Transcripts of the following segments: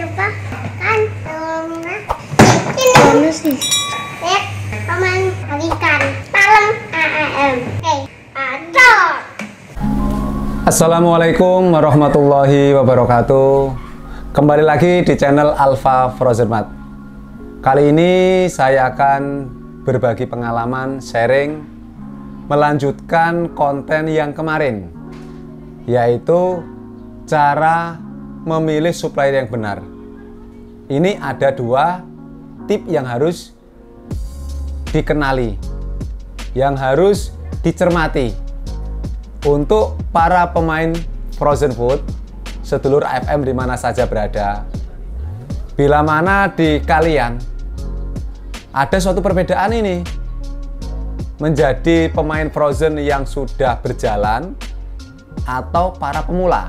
coba kan ini sih lihat paman ikan palem AAM ada. Assalamualaikum warahmatullahi wabarakatuh. Kembali lagi di channel Alfa Frozen Mart. Kali ini saya akan berbagi pengalaman, sharing, melanjutkan konten yang kemarin, yaitu cara memilih supplier yang benar. Ini ada dua tip yang harus dikenali, yang harus dicermati untuk para pemain frozen food, sedulur AFM di mana saja berada. Bila mana di kalian ada suatu perbedaan ini, menjadi pemain frozen yang sudah berjalan atau para pemula,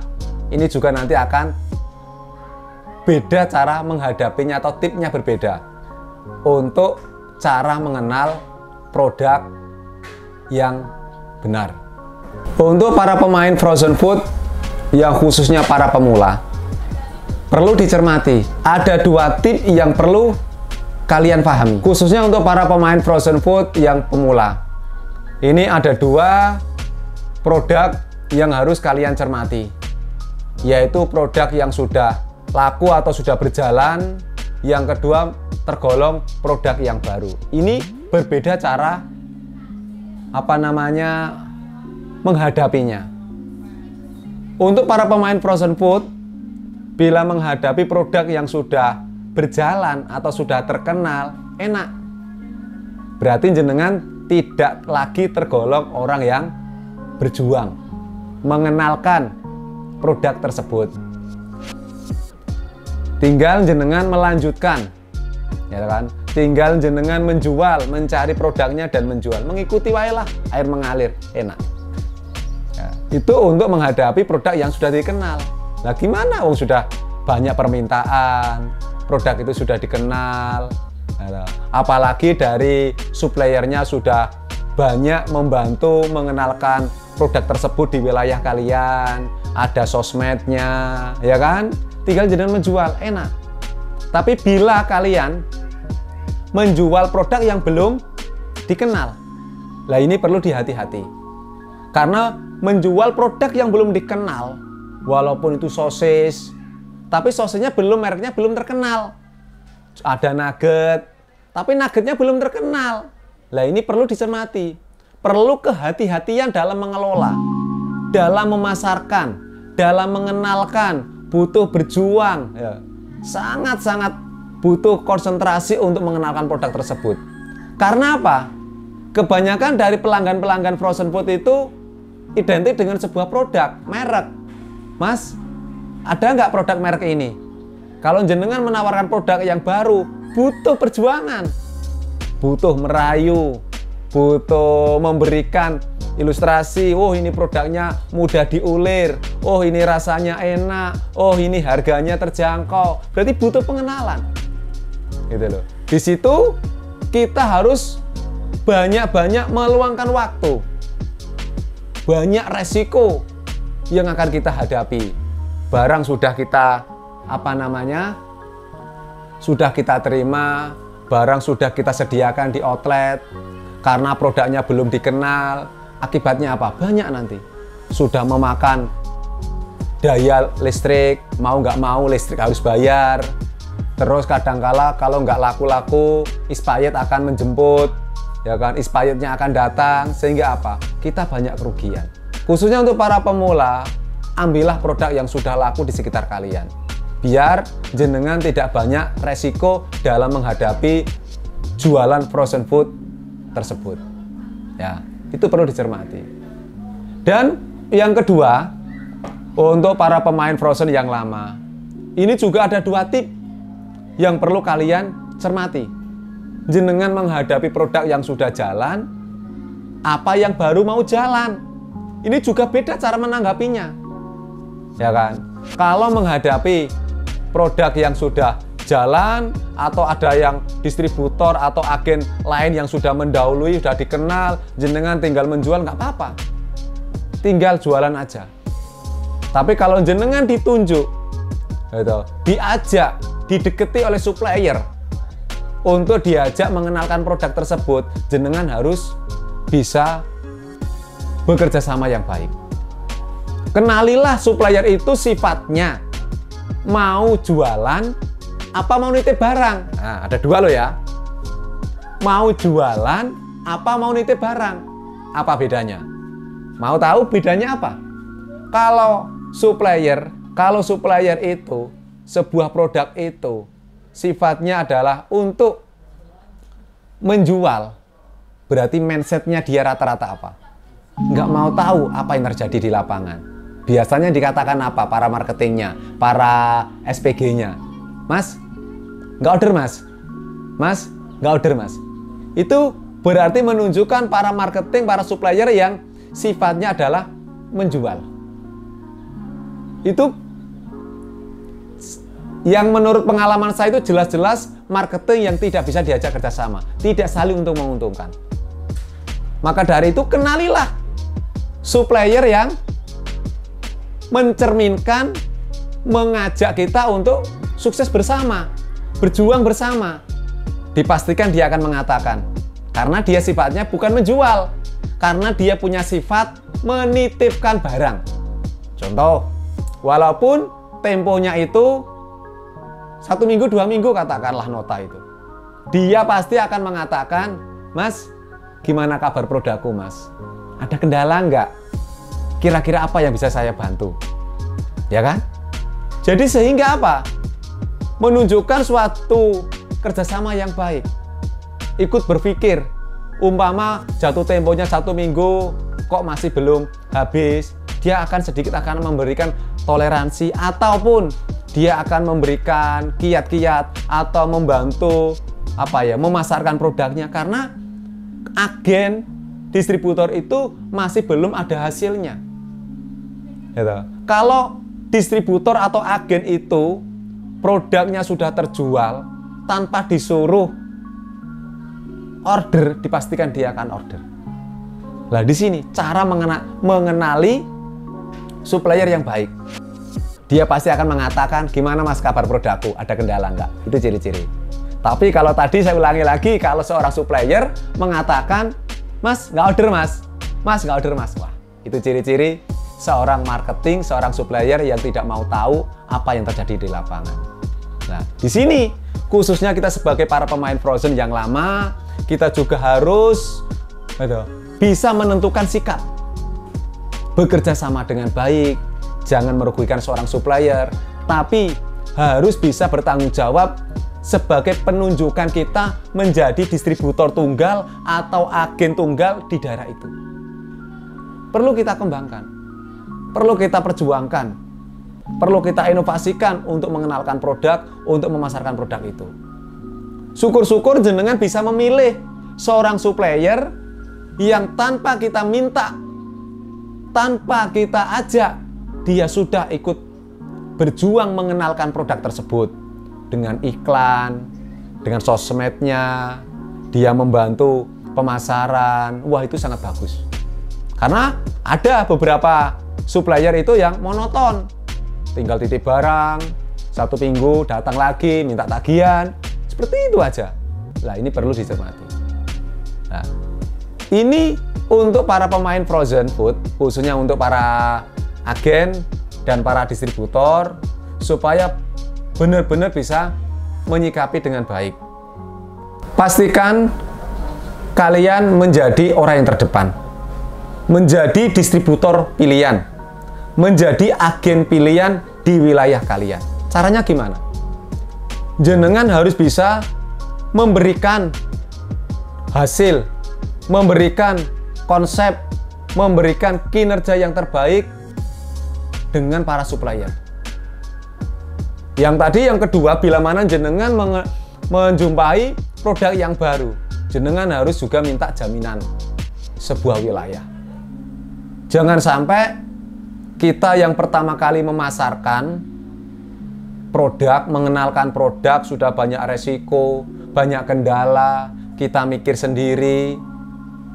ini juga nanti akan beda cara menghadapinya atau tipnya berbeda untuk cara mengenal produk yang benar. Untuk para pemain frozen food yang khususnya para pemula, perlu dicermati. Ada dua tip yang perlu kalian pahami, khususnya untuk para pemain frozen food yang pemula. Ini ada dua produk yang harus kalian cermati, yaitu produk yang sudah laku atau sudah berjalan, yang kedua tergolong produk yang baru. Ini berbeda cara menghadapinya. Untuk para pemain frozen food, bila menghadapi produk yang sudah berjalan atau sudah terkenal, enak. Berarti jenengan tidak lagi tergolong orang yang berjuang mengenalkan produk tersebut. Tinggal jenengan melanjutkan, ya kan? Tinggal jenengan menjual, mencari produknya dan menjual. Mengikuti wae lah, air mengalir, enak. Ya, itu untuk menghadapi produk yang sudah dikenal. Nah, gimana? Oh, sudah banyak permintaan, produk itu sudah dikenal. Apalagi dari suppliernya sudah banyak membantu mengenalkan produk tersebut di wilayah kalian, ada sosmednya, ya kan? Tinggal jenengan menjual, enak. Tapi bila kalian menjual produk yang belum dikenal, lah ini perlu dihati-hati. Karena menjual produk yang belum dikenal, walaupun itu sosis, tapi sosisnya belum, mereknya belum terkenal. Ada nugget, tapi nuggetnya belum terkenal. Lah ini perlu dicermati. Perlu kehati-hatian dalam mengelola, dalam memasarkan, dalam mengenalkan. Butuh berjuang, ya. Sangat-sangat butuh konsentrasi untuk mengenalkan produk tersebut. Karena apa? Kebanyakan dari pelanggan-pelanggan frozen food itu identik dengan sebuah produk, merek. Mas, ada nggak produk merek ini? Kalau jenengan menawarkan produk yang baru, butuh perjuangan, butuh merayu, butuh memberikan ilustrasi. Oh, ini produknya mudah diulir. Oh, ini rasanya enak. Oh, ini harganya terjangkau. Berarti butuh pengenalan. Gitu loh. Di situ kita harus banyak-banyak meluangkan waktu. Banyak resiko yang akan kita hadapi. Barang sudah kita sudah kita terima, barang sudah kita sediakan di outlet. Karena produknya belum dikenal, akibatnya apa? Banyak nanti. Sudah memakan daya listrik, mau nggak mau listrik harus bayar. Terus kadangkala kalau nggak laku-laku, expired akan menjemput, ya kan? Expirednya akan datang, sehingga apa? Kita banyak kerugian. Khususnya untuk para pemula, ambillah produk yang sudah laku di sekitar kalian. Biar jenengan tidak banyak resiko dalam menghadapi jualan frozen food tersebut. Ya, itu perlu dicermati. Dan yang kedua, untuk para pemain frozen yang lama, ini juga ada dua tip yang perlu kalian cermati. Jenengan menghadapi produk yang sudah jalan, apa yang baru mau jalan, ini juga beda cara menanggapinya, ya kan? Kalau menghadapi produk yang sudah jalan, atau ada yang distributor atau agen lain yang sudah mendahului, sudah dikenal, jenengan tinggal menjual, nggak apa-apa, tinggal jualan aja. Tapi kalau jenengan ditunjuk gitu, diajak, dideketi oleh supplier untuk diajak mengenalkan produk tersebut, jenengan harus bisa bekerja sama yang baik. Kenalilah supplier itu sifatnya mau jualan apa mau nitip barang. Nah, ada dua loh ya. Mau jualan apa mau nitip barang. Apa bedanya? Mau tahu bedanya apa? Kalau supplier itu sebuah produk itu sifatnya adalah untuk menjual, berarti mindsetnya dia rata-rata apa? Nggak mau tahu apa yang terjadi di lapangan. Biasanya dikatakan apa? Para marketingnya, para SPG-nya. Mas, nggak order mas. Mas, nggak order mas. Itu berarti menunjukkan para marketing, para supplier yang sifatnya adalah menjual. Itu yang menurut pengalaman saya itu jelas-jelas marketing yang tidak bisa diajak kerjasama, tidak saling untuk menguntungkan. Maka dari itu kenalilah supplier yang mencerminkan, mengajak kita untuk sukses bersama, berjuang bersama. Dipastikan dia akan mengatakan, karena dia sifatnya bukan menjual, karena dia punya sifat menitipkan barang. Contoh, walaupun temponya itu 1 minggu, 2 minggu katakanlah nota itu. Dia pasti akan mengatakan, Mas, gimana kabar produkku mas? Ada kendala nggak? Kira-kira apa yang bisa saya bantu? Ya kan? Jadi sehingga apa? Menunjukkan suatu kerjasama yang baik. Ikut berpikir, umpama jatuh temponya 1 minggu, kok masih belum habis, dia akan sedikit akan memberikan toleransi ataupun dia akan memberikan kiat-kiat atau membantu memasarkan produknya karena agen distributor itu masih belum ada hasilnya. Gitu. Kalau distributor atau agen itu produknya sudah terjual tanpa disuruh order, dipastikan dia akan order. Nah, di sini cara mengenali supplier yang baik. Dia pasti akan mengatakan, gimana mas kabar produkku? Ada kendala nggak? Itu ciri-ciri. Tapi kalau tadi saya ulangi lagi, kalau seorang supplier mengatakan, mas nggak order mas, mas nggak order mas. Wah, itu ciri-ciri seorang marketing, seorang supplier yang tidak mau tahu apa yang terjadi di lapangan. Nah, di sini khususnya kita sebagai para pemain Frozen yang lama, kita juga harus bisa menentukan sikap. Bekerja sama dengan baik, jangan merugikan seorang supplier, tapi harus bisa bertanggung jawab sebagai penunjukan kita menjadi distributor tunggal atau agen tunggal di daerah itu. Perlu kita kembangkan, perlu kita perjuangkan, perlu kita inovasikan untuk mengenalkan produk, untuk memasarkan produk itu. Syukur-syukur jenengan bisa memilih seorang supplier yang tanpa kita minta, tanpa kita ajak, dia sudah ikut berjuang mengenalkan produk tersebut dengan iklan, dengan sosmednya, dia membantu pemasaran. Wah, itu sangat bagus. Karena ada beberapa supplier itu yang monoton, tinggal titip barang, 1 minggu datang lagi minta tagihan, seperti itu aja. Nah, ini perlu dicermati. Nah, ini untuk para pemain frozen food, khususnya untuk para agen dan para distributor, supaya benar-benar bisa menyikapi dengan baik. Pastikan kalian menjadi orang yang terdepan, menjadi distributor pilihan, menjadi agen pilihan di wilayah kalian. Caranya gimana? Jenengan harus bisa memberikan hasil, memberikan konsep, memberikan kinerja yang terbaik dengan para supplier. Yang tadi, yang kedua, bila mana jenengan menjumpai produk yang baru, jenengan harus juga minta jaminan sebuah wilayah. Jangan sampai kita yang pertama kali memasarkan produk, mengenalkan produk, sudah banyak resiko, banyak kendala, kita mikir sendiri,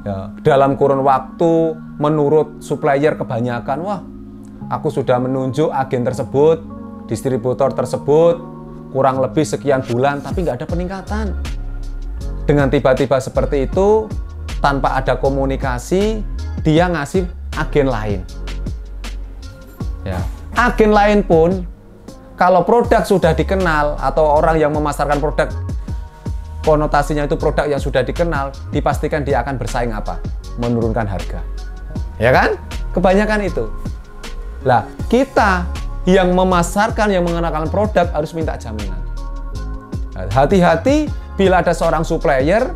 ya, dalam kurun waktu menurut supplier kebanyakan, wah, aku sudah menunjuk agen tersebut, distributor tersebut kurang lebih sekian bulan tapi nggak ada peningkatan. Dengan tiba-tiba seperti itu, tanpa ada komunikasi, dia ngasih agen lain. Ya. Agen lain pun, kalau produk sudah dikenal atau orang yang memasarkan produk, konotasinya itu produk yang sudah dikenal, dipastikan dia akan bersaing apa? Menurunkan harga. Ya kan? Kebanyakan itu. Lah, kita yang memasarkan, yang mengenalkan produk harus minta jaminan. Hati-hati bila ada seorang supplier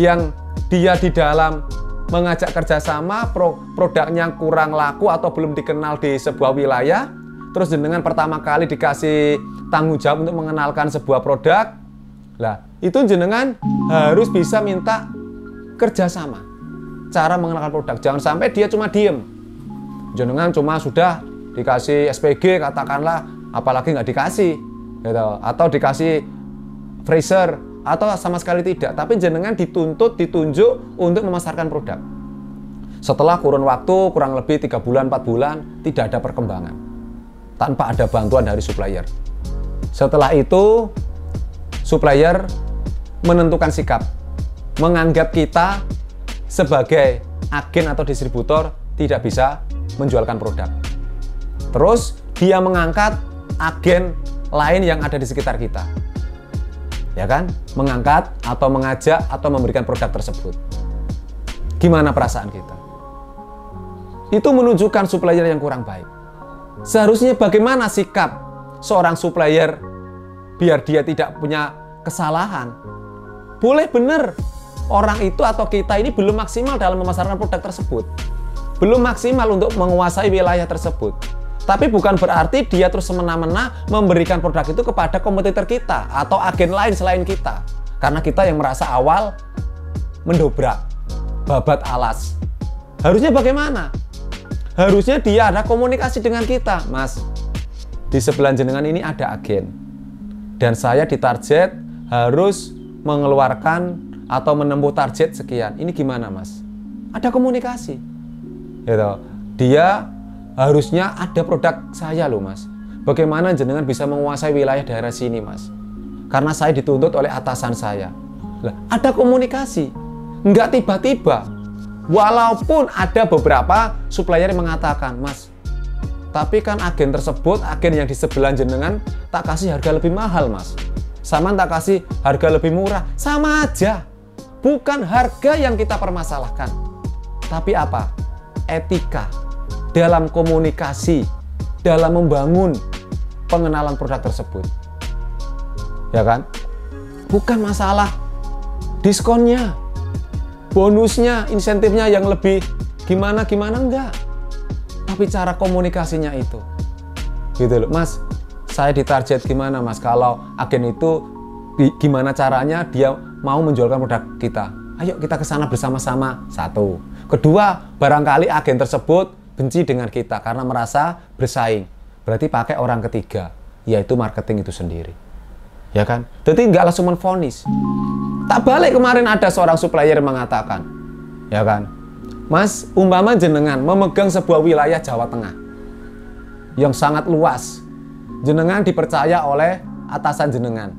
yang dia di dalam mengajak kerjasama, produknya kurang laku atau belum dikenal di sebuah wilayah, terus jenengan pertama kali dikasih tanggung jawab untuk mengenalkan sebuah produk, lah itu jenengan harus bisa minta kerjasama cara mengenalkan produk. Jangan sampai dia cuma diem, jenengan cuma sudah dikasih SPG katakanlah, apalagi nggak dikasih gitu, atau dikasih freezer atau sama sekali tidak, tapi jenengan dituntut, ditunjuk untuk memasarkan produk. Setelah kurun waktu kurang lebih 3 bulan, 4 bulan tidak ada perkembangan tanpa ada bantuan dari supplier. Setelah itu supplier menentukan sikap, menganggap kita sebagai agen atau distributor tidak bisa menjualkan produk. Terus dia mengangkat agen lain yang ada di sekitar kita. Ya kan? Mengangkat atau mengajak atau memberikan produk tersebut. Gimana perasaan kita? Itu menunjukkan supplier yang kurang baik. Seharusnya bagaimana sikap seorang supplier biar dia tidak punya kesalahan? Boleh benar orang itu atau kita ini belum maksimal dalam memasarkan produk tersebut. Belum maksimal untuk menguasai wilayah tersebut. Tapi bukan berarti dia terus semena-mena memberikan produk itu kepada kompetitor kita atau agen lain selain kita. Karena kita yang merasa awal mendobrak, babat alas. Harusnya bagaimana? Harusnya dia ada komunikasi dengan kita. Mas, di sebelah jenengan ini ada agen. Dan saya ditarget harus mengeluarkan atau menempuh target sekian. Ini gimana, Mas? Ada komunikasi. Gitu. Dia harusnya ada produk saya loh, Mas. Bagaimana jenengan bisa menguasai wilayah daerah sini, Mas? Karena saya dituntut oleh atasan saya. Lah, ada komunikasi. Enggak tiba-tiba. Walaupun ada beberapa supplier yang mengatakan, Mas, tapi kan agen tersebut, agen yang di sebelah jenengan tak kasih harga lebih mahal, Mas. Sama tak kasih harga lebih murah. Sama aja. Bukan harga yang kita permasalahkan. Tapi apa? Etika dalam komunikasi, dalam membangun pengenalan produk tersebut. Ya kan? Bukan masalah diskonnya, bonusnya, insentifnya yang lebih gimana-gimana, enggak. Tapi cara komunikasinya itu. Gitu loh, Mas. Saya ditarget gimana, Mas? Kalau agen itu gimana caranya dia mau menjualkan produk kita? Ayo kita ke sana bersama-sama. Satu. Kedua, barangkali agen tersebut benci dengan kita karena merasa bersaing. Berarti pakai orang ketiga, yaitu marketing itu sendiri. Ya kan? Jadi nggak langsung menvonis. Tak balik kemarin ada seorang supplier mengatakan, ya kan, Mas, umpama jenengan memegang sebuah wilayah Jawa Tengah yang sangat luas. Jenengan dipercaya oleh atasan jenengan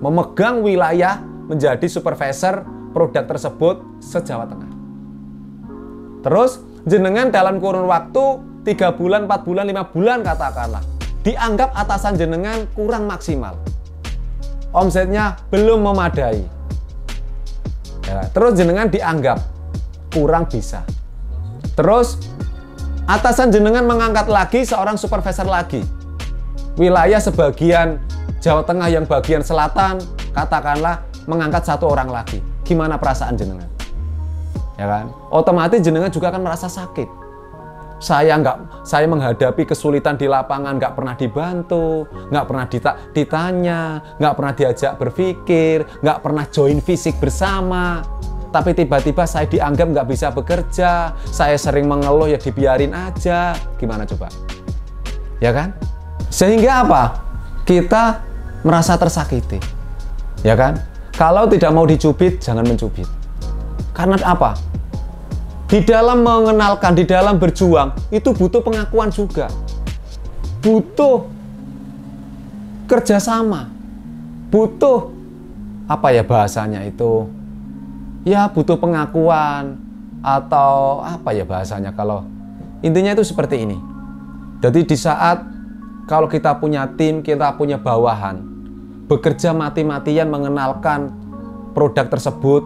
memegang wilayah menjadi supervisor produk tersebut se-Jawa Tengah. Terus jenengan dalam kurun waktu 3 bulan, 4 bulan, 5 bulan katakanlah, dianggap atasan jenengan kurang maksimal. Omsetnya belum memadai. Ya, terus jenengan dianggap kurang bisa. Terus atasan jenengan mengangkat lagi seorang supervisor lagi. Wilayah sebagian Jawa Tengah yang bagian selatan katakanlah mengangkat 1 orang lagi. Gimana perasaan jenengan? Ya kan? Otomatis jenengan juga akan merasa sakit. Saya menghadapi kesulitan di lapangan, nggak pernah dibantu, nggak pernah ditanya, nggak pernah diajak berpikir, nggak pernah join fisik bersama. Tapi tiba-tiba saya dianggap nggak bisa bekerja, saya sering mengeluh ya dibiarin aja. Gimana coba? Ya kan? Sehingga apa? Kita merasa tersakiti. Ya kan? Kalau tidak mau dicubit, jangan mencubit. Karena apa? Di dalam mengenalkan, di dalam berjuang, itu butuh pengakuan juga. butuh kerjasama, butuh apa ya bahasanya itu, ya butuh pengakuan atau apa ya bahasanya, kalau intinya itu seperti ini. Jadi di saat kalau kita punya tim, kita punya bawahan, bekerja mati-matian mengenalkan produk tersebut,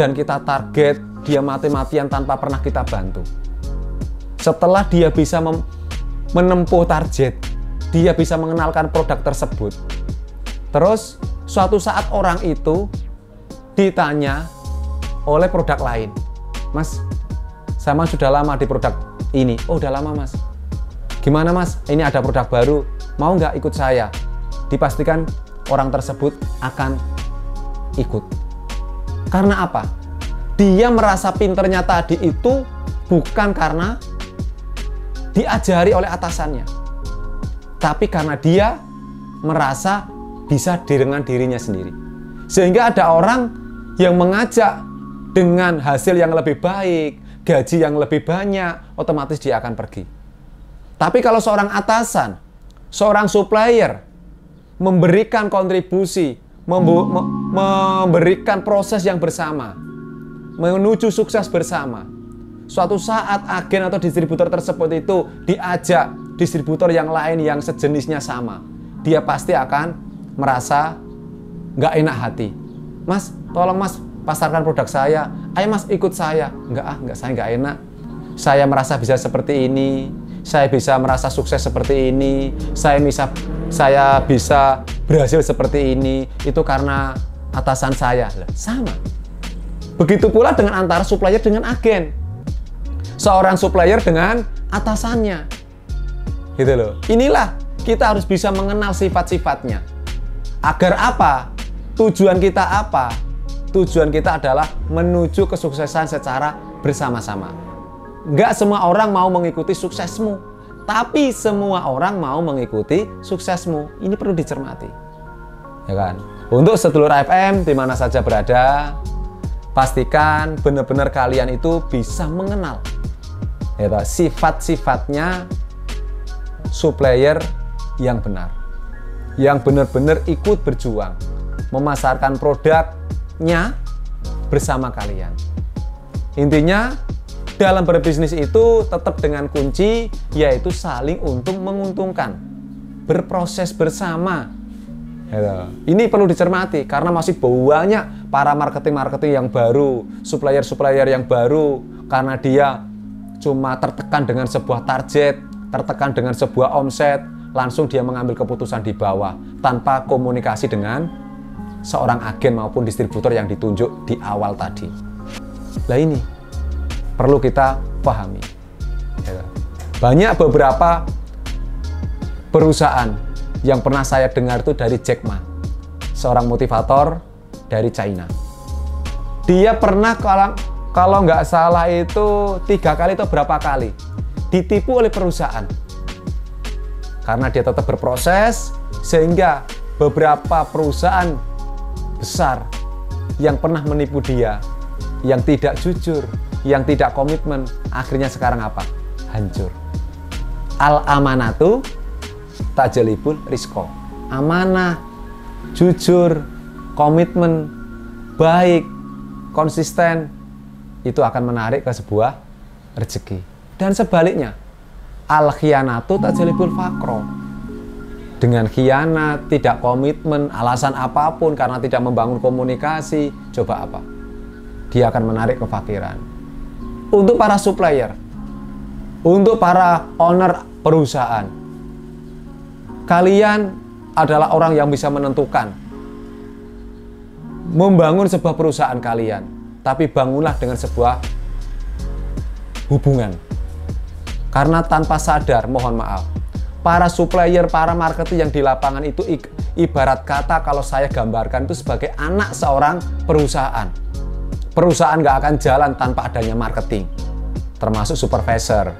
dan kita target dia mati-matian tanpa pernah kita bantu. Setelah dia bisa menempuh target, dia bisa mengenalkan produk tersebut, terus suatu saat orang itu ditanya oleh produk lain, "Mas, sama sudah lama di produk ini." "Oh, udah lama, Mas." "Gimana, Mas? Ini ada produk baru, mau nggak ikut saya?" Dipastikan orang tersebut akan ikut. Karena apa? Dia merasa pinternya tadi itu bukan karena diajari oleh atasannya, tapi karena dia merasa bisa dengan dirinya sendiri. Sehingga ada orang yang mengajak dengan hasil yang lebih baik, gaji yang lebih banyak, otomatis dia akan pergi. Tapi kalau seorang atasan, seorang supplier memberikan kontribusi, memberikan proses yang bersama, menuju sukses bersama, suatu saat agen atau distributor tersebut itu diajak distributor yang lain yang sejenisnya sama, dia pasti akan merasa nggak enak hati. "Mas, tolong Mas, pasarkan produk saya. Ayo Mas, ikut saya." Enggak, saya nggak enak. Saya merasa bisa seperti ini, saya bisa merasa sukses seperti ini, saya bisa berhasil seperti ini, itu karena atasan saya. Sama. Begitu pula dengan antara supplier dengan agen, seorang supplier dengan atasannya, gitu loh. Inilah kita harus bisa mengenal sifat-sifatnya. Agar apa? Tujuan kita apa? Tujuan kita adalah menuju kesuksesan secara bersama-sama. Nggak semua orang mau mengikuti suksesmu, tapi semua orang mau mengikuti suksesmu. Ini perlu dicermati, ya kan? Untuk sedulur AFM di mana saja berada, pastikan benar-benar kalian itu bisa mengenal ya, sifat-sifatnya supplier yang benar, yang benar-benar ikut berjuang memasarkan produknya bersama kalian. Intinya dalam berbisnis itu tetap dengan kunci, yaitu saling untuk menguntungkan, berproses bersama. Ini perlu dicermati karena masih banyak para marketing yang baru, supplier yang baru, karena dia cuma tertekan dengan sebuah target, tertekan dengan sebuah omset, langsung dia mengambil keputusan di bawah tanpa komunikasi dengan seorang agen maupun distributor yang ditunjuk di awal tadi. Nah, ini perlu kita pahami. Banyak beberapa perusahaan yang pernah saya dengar itu dari Jack Ma, seorang motivator dari China. Dia pernah kalau nggak salah itu 3 kali atau berapa kali ditipu oleh perusahaan. Karena dia tetap berproses, sehingga beberapa perusahaan besar yang pernah menipu dia, yang tidak jujur, yang tidak komitmen, akhirnya sekarang apa? Hancur. Al-amanatu tajalibul rizqo. Amanah, jujur, komitmen, baik, konsisten, itu akan menarik ke sebuah rezeki. Dan sebaliknya, al-khianatu tajalibul faqro. Dengan khianat, tidak komitmen, alasan apapun karena tidak membangun komunikasi, coba apa? Dia akan menarik kefakiran. Untuk para supplier, untuk para owner perusahaan, kalian adalah orang yang bisa menentukan membangun sebuah perusahaan kalian, tapi bangunlah dengan sebuah hubungan. Karena tanpa sadar, mohon maaf, para supplier, para marketing yang di lapangan itu ibarat kata kalau saya gambarkan itu sebagai anak seorang perusahaan. Perusahaan nggak akan jalan tanpa adanya marketing, termasuk supervisor,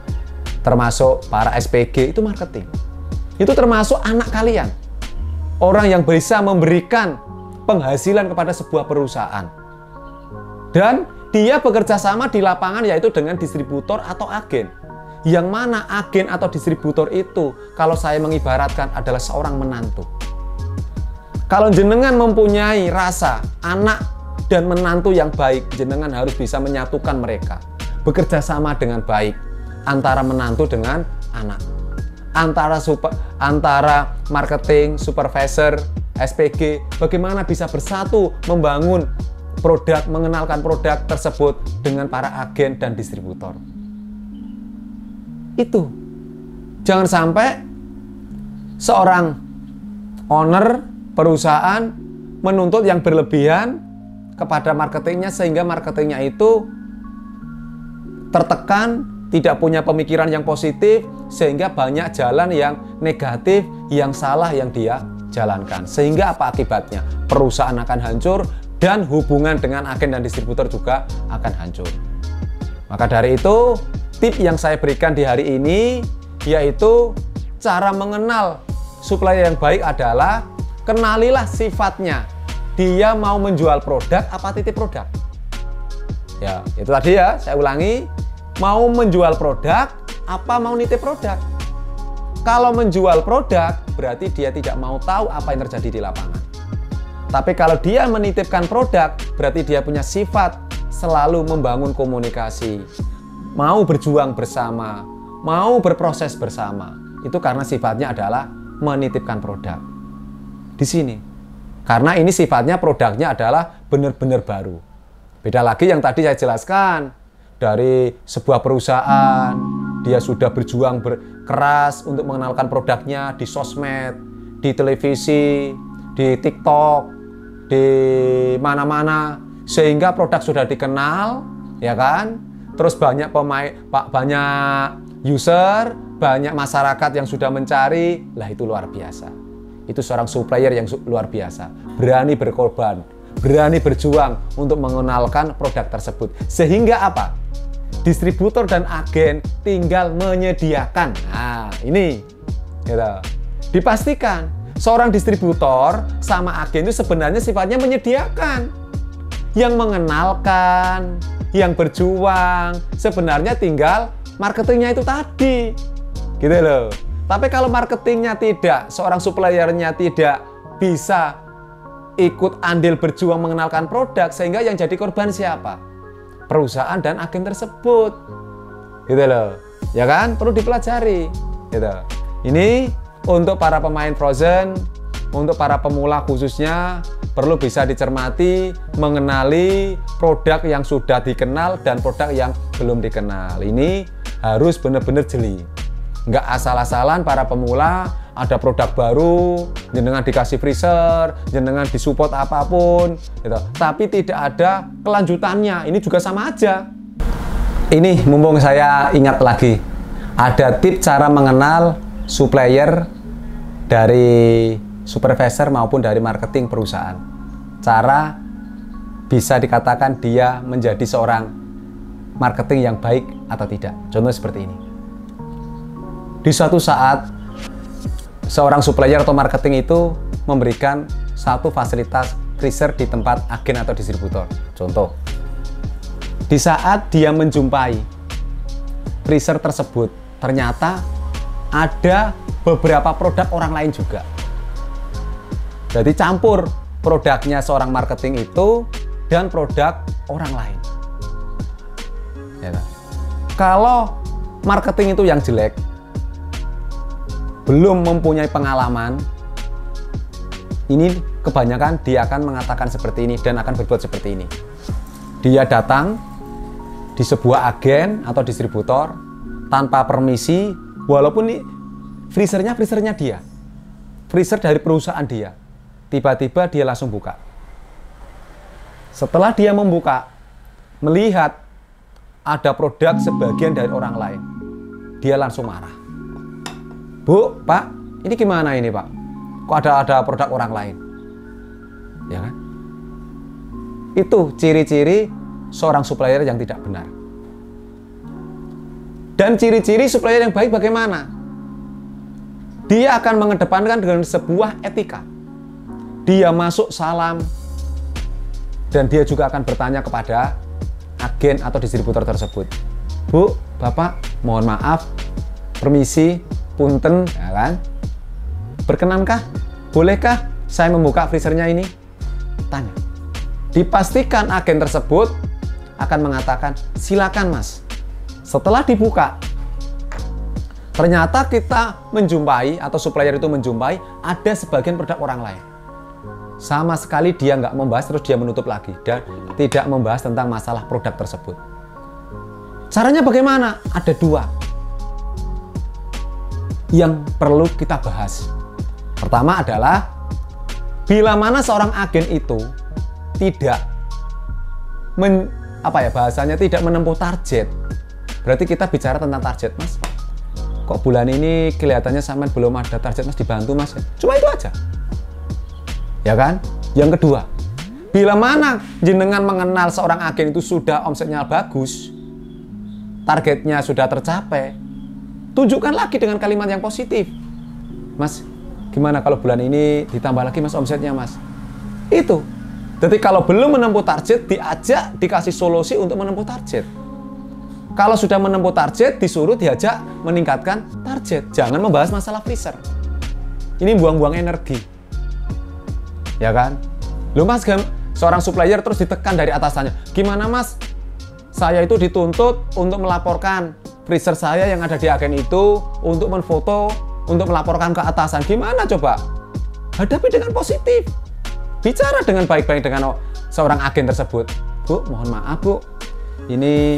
termasuk para SPG, itu marketing. Itu termasuk anak kalian, orang yang bisa memberikan penghasilan kepada sebuah perusahaan. Dan dia bekerja sama di lapangan, yaitu dengan distributor atau agen. Yang mana agen atau distributor itu, kalau saya mengibaratkan adalah seorang menantu. Kalau jenengan mempunyai rasa anak dan menantu yang baik, jenengan harus bisa menyatukan mereka. Bekerja sama dengan baik antara menantu dengan anak. Antara marketing, supervisor, SPG, bagaimana bisa bersatu membangun produk, mengenalkan produk tersebut dengan para agen dan distributor. Itu. Jangan sampai seorang owner perusahaan menuntut yang berlebihan kepada marketingnya sehingga marketingnya itu tertekan, tidak punya pemikiran yang positif, sehingga banyak jalan yang negatif, yang salah yang dia jalankan. Sehingga apa akibatnya? Perusahaan akan hancur dan hubungan dengan agen dan distributor juga akan hancur. Maka dari itu, tip yang saya berikan di hari ini yaitu cara mengenal supplier yang baik adalah kenalilah sifatnya. Dia mau menjual produk apa titip produk? Ya, itu tadi ya, saya ulangi. Mau menjual produk apa mau nitip produk? Kalau menjual produk, berarti dia tidak mau tahu apa yang terjadi di lapangan. Tapi kalau dia menitipkan produk, berarti dia punya sifat selalu membangun komunikasi. Mau berjuang bersama, mau berproses bersama. Itu karena sifatnya adalah menitipkan produk. Di sini. Karena ini sifatnya produknya adalah benar-benar baru. Beda lagi yang tadi saya jelaskan. Dari sebuah perusahaan, dia sudah berjuang keras untuk mengenalkan produknya di sosmed, di televisi, di TikTok, di mana-mana, sehingga produk sudah dikenal, ya kan? Terus banyak banyak user, banyak masyarakat yang sudah mencari, lah itu luar biasa. Itu seorang supplier yang luar biasa, berani berkorban, berani berjuang untuk mengenalkan produk tersebut. Sehingga apa? Distributor dan agen tinggal menyediakan. Nah, ini gitu. Dipastikan seorang distributor sama agen itu sebenarnya sifatnya menyediakan. Yang mengenalkan, yang berjuang, sebenarnya tinggal marketingnya itu tadi. Gitu loh. Tapi kalau marketingnya tidak, seorang suppliernya tidak bisa ikut andil berjuang mengenalkan produk, sehingga yang jadi korban siapa? Perusahaan dan agen tersebut. Gitu loh. Ya kan? Perlu dipelajari. Gitu. Ini untuk para pemain Frozen, untuk para pemula khususnya, perlu bisa dicermati, mengenali produk yang sudah dikenal dan produk yang belum dikenal. Ini harus benar-benar jeli. Nggak asal-asalan para pemula, ada produk baru, jenengan dikasih freezer, jenengan disupport apapun, gitu. Tapi tidak ada kelanjutannya. Ini juga sama aja. Ini mumpung saya ingat lagi, ada tip cara mengenal supplier dari supervisor maupun dari marketing perusahaan. Cara bisa dikatakan dia menjadi seorang marketing yang baik atau tidak. Contoh seperti ini. Di suatu saat, seorang supplier atau marketing itu memberikan satu fasilitas freezer di tempat agen atau distributor. Contoh, di saat dia menjumpai freezer tersebut, ternyata ada beberapa produk orang lain juga. Jadi campur produknya seorang marketing itu dan produk orang lain. Ya, kalau marketing itu yang jelek, belum mempunyai pengalaman, ini kebanyakan dia akan mengatakan seperti ini dan akan berbuat seperti ini. Dia datang di sebuah agen atau distributor tanpa permisi, walaupun ini freezernya dia, freezer dari perusahaan dia. Tiba-tiba dia langsung buka. Setelah dia membuka, melihat ada produk sebagian dari orang lain, dia langsung marah. Bu, Pak, ini gimana ini, Pak? Kok ada produk orang lain? Ya kan? Itu ciri-ciri seorang supplier yang tidak benar. Dan ciri-ciri supplier yang baik bagaimana? Dia akan mengedepankan dengan sebuah etika. Dia masuk salam, dan dia juga akan bertanya kepada agen atau distributor tersebut. Bu, Bapak, mohon maaf, permisi, punten, ya kan? Berkenankah? Bolehkah saya membuka freezernya ini? Tanya. Dipastikan agen tersebut akan mengatakan, silakan mas. Setelah dibuka, ternyata kita menjumpai, atau supplier itu menjumpai, ada sebagian produk orang lain. Sama sekali dia nggak membahas, terus dia menutup lagi. Dan tidak membahas tentang masalah produk tersebut. Caranya bagaimana? Ada dua yang perlu kita bahas. Pertama adalah, bila mana seorang agen itu tidak bahasanya tidak menempuh target. Berarti kita bicara tentang target, mas. Kok bulan ini kelihatannya sampean belum ada target, mas, dibantu mas. Cuma itu aja. Ya kan? Yang kedua, bila mana jenengan mengenal seorang agen itu sudah omsetnya bagus, targetnya sudah tercapai, tunjukkan lagi dengan kalimat yang positif. Mas, gimana kalau bulan ini ditambah lagi mas omsetnya mas? Itu. Jadi kalau belum menempuh target, diajak, dikasih solusi untuk menempuh target. Kalau sudah menempuh target, disuruh diajak meningkatkan target. Jangan membahas masalah freezer. Ini buang-buang energi. Ya kan? Loh mas, seorang supplier terus ditekan dari atasannya. Gimana mas? Saya itu dituntut untuk melaporkan freezer saya yang ada di agen itu, untuk menfoto, untuk melaporkan ke atasan. Gimana coba? Hadapi dengan positif. Bicara dengan baik-baik dengan seorang agen tersebut. Bu, mohon maaf bu, ini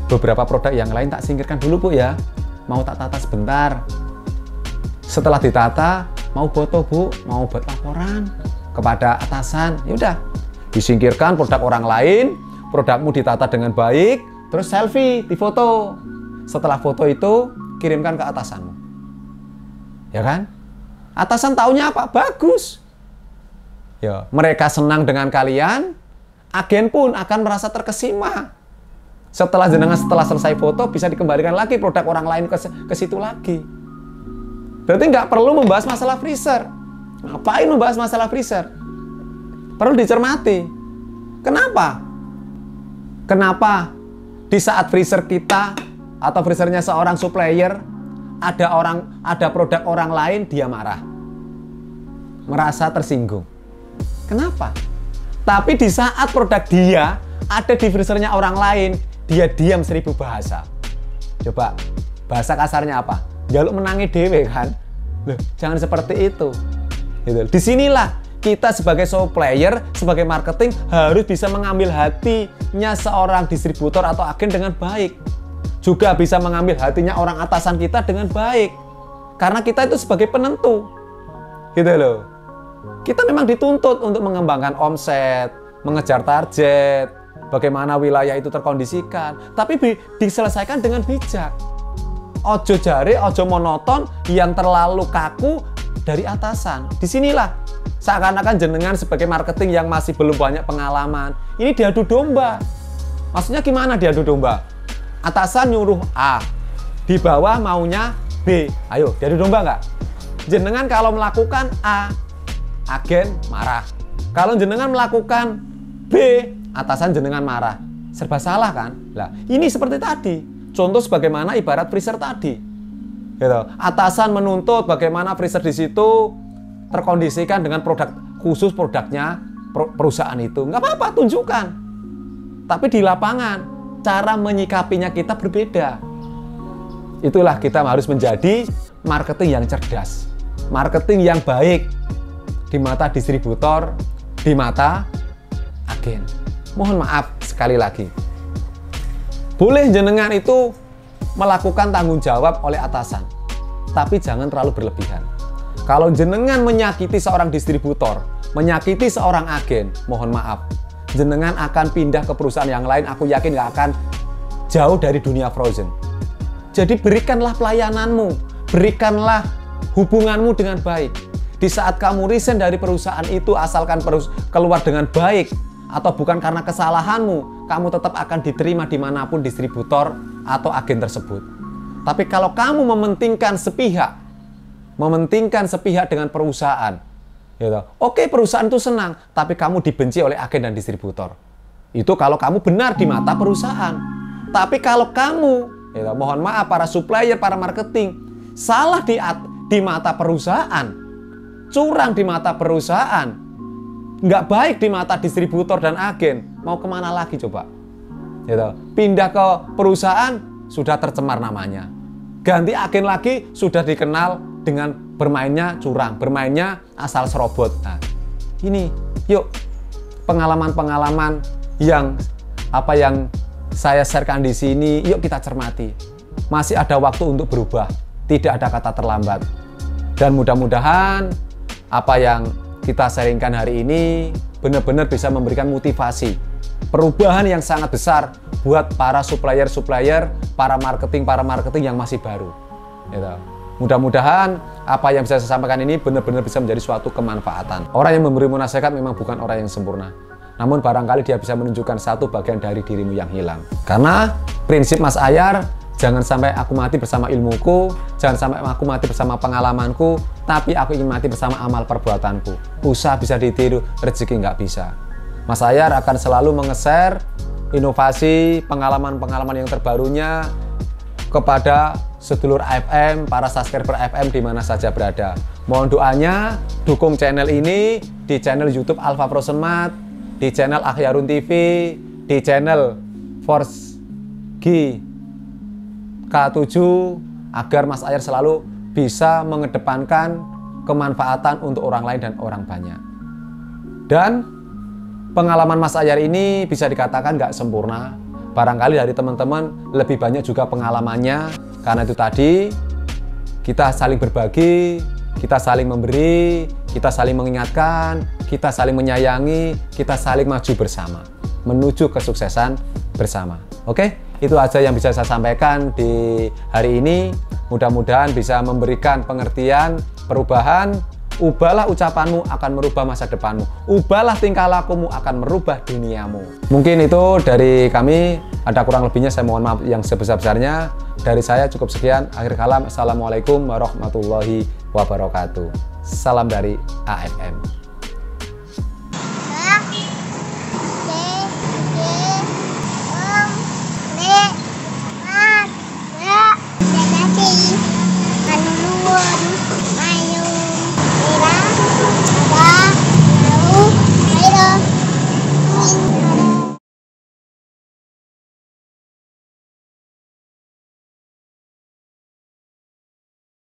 beberapa produk yang lain tak singkirkan dulu bu ya. Mau tak tata sebentar. Setelah ditata, mau foto bu, mau buat laporan kepada atasan. Ya udah, disingkirkan produk orang lain, produkmu ditata dengan baik, terus selfie, difoto. Setelah foto itu, kirimkan ke atasanmu. Ya kan? Atasan taunya apa? Bagus. Ya, mereka senang dengan kalian, agen pun akan merasa terkesima. Setelah selesai foto, bisa dikembalikan lagi produk orang lain ke situ lagi. Berarti nggak perlu membahas masalah freezer. Ngapain membahas masalah freezer? Perlu dicermati. Kenapa? Kenapa di saat freezer kita atau freezernya seorang supplier ada produk orang lain, dia marah, merasa tersinggung? Kenapa? Tapi di saat produk dia ada di freezernya orang lain, dia diam 1000 bahasa. Coba, bahasa kasarnya apa? Jaluk menangi dewe kan? Loh, jangan seperti itu. Gitu. Disinilah kita sebagai supplier, sebagai marketing harus bisa mengambil hatinya seorang distributor atau agen dengan baik. Juga bisa mengambil hatinya orang atasan kita dengan baik. Karena kita itu sebagai penentu. Gitu loh. Kita memang dituntut untuk mengembangkan omset, mengejar target, bagaimana wilayah itu terkondisikan. Tapi diselesaikan dengan bijak. Ojo jare, ojo monoton yang terlalu kaku dari atasan. Disinilah seakan-akan jenengan sebagai marketing yang masih belum banyak pengalaman, ini diadu domba. Maksudnya gimana diadu domba? Atasan nyuruh A, di bawah maunya B. Ayo, diadu domba nggak? Jenengan kalau melakukan A, agen marah. Kalau jenengan melakukan B, atasan jenengan marah. Serba salah kan? Lah, ini seperti tadi. Contoh sebagaimana ibarat freezer tadi. Gitu. Atasan menuntut bagaimana freezer di situ terkondisikan dengan produk khusus, produknya perusahaan itu. Nggak apa-apa, tunjukkan. Tapi di lapangan, cara menyikapinya kita berbeda. Itulah kita harus menjadi marketing yang cerdas. Marketing yang baik di mata distributor, di mata agen. Mohon maaf sekali lagi. Boleh jenengan itu melakukan tanggung jawab oleh atasan, tapi jangan terlalu berlebihan. Kalau jenengan menyakiti seorang distributor, menyakiti seorang agen, mohon maaf, jenengan akan pindah ke perusahaan yang lain. Aku yakin nggak akan jauh dari dunia frozen. Jadi berikanlah pelayananmu, berikanlah hubunganmu dengan baik. Di saat kamu resign dari perusahaan itu, asalkan keluar dengan baik, atau bukan karena kesalahanmu, kamu tetap akan diterima dimanapun distributor atau agen tersebut. Tapi kalau kamu mementingkan sepihak dengan perusahaan, gitu. Oke, perusahaan itu senang, tapi kamu dibenci oleh agen dan distributor. Itu kalau kamu benar di mata perusahaan. Tapi kalau kamu Ya, mohon maaf para supplier, para marketing, salah di mata perusahaan, curang di mata perusahaan, nggak baik di mata distributor dan agen. Mau kemana lagi coba? Gitu. Pindah ke perusahaan sudah tercemar namanya. Ganti agen lagi sudah dikenal dengan bermainnya curang, bermainnya asal serobot. Nah, ini yuk pengalaman-pengalaman yang saya sharekan di sini, yuk kita cermati. Masih ada waktu untuk berubah, tidak ada kata terlambat. Dan mudah-mudahan apa yang kita sharingkan hari ini benar-benar bisa memberikan motivasi, perubahan yang sangat besar buat para supplier-supplier, para marketing yang masih baru. Gitu. Mudah-mudahan apa yang bisa saya sampaikan ini benar-benar bisa menjadi suatu kemanfaatan. Orang yang memberimu nasihat memang bukan orang yang sempurna. Namun barangkali dia bisa menunjukkan satu bagian dari dirimu yang hilang. Karena prinsip Mas Ayar, jangan sampai aku mati bersama ilmuku, jangan sampai aku mati bersama pengalamanku, tapi aku ingin mati bersama amal perbuatanku. Usaha bisa ditiru, rezeki nggak bisa. Mas Ayar akan selalu nge-share inovasi, pengalaman-pengalaman yang terbarunya kepada sedulur AFM, para subscriber AFM di mana saja berada. Mohon doanya, dukung channel ini di channel YouTube Alpha Frozen Mart, di channel Akhyarun TV, di channel Force G K7, agar Mas Ayar selalu bisa mengedepankan kemanfaatan untuk orang lain dan orang banyak. Dan pengalaman Mas Ayar ini bisa dikatakan nggak sempurna. Barangkali dari teman-teman lebih banyak juga pengalamannya. Karena itu tadi, kita saling berbagi, kita saling memberi, kita saling mengingatkan, kita saling menyayangi, kita saling maju bersama, menuju kesuksesan bersama. Oke, itu aja yang bisa saya sampaikan di hari ini. Mudah-mudahan bisa memberikan pengertian, perubahan. Ubahlah ucapanmu akan merubah masa depanmu. Ubahlah tingkah lakumu akan merubah duniamu. Mungkin itu dari kami. Ada kurang lebihnya saya mohon maaf yang sebesar-besarnya. Dari saya cukup sekian. Akhir kalam. Assalamualaikum warahmatullahi wabarakatuh. Salam dari AFM. Terima kasih.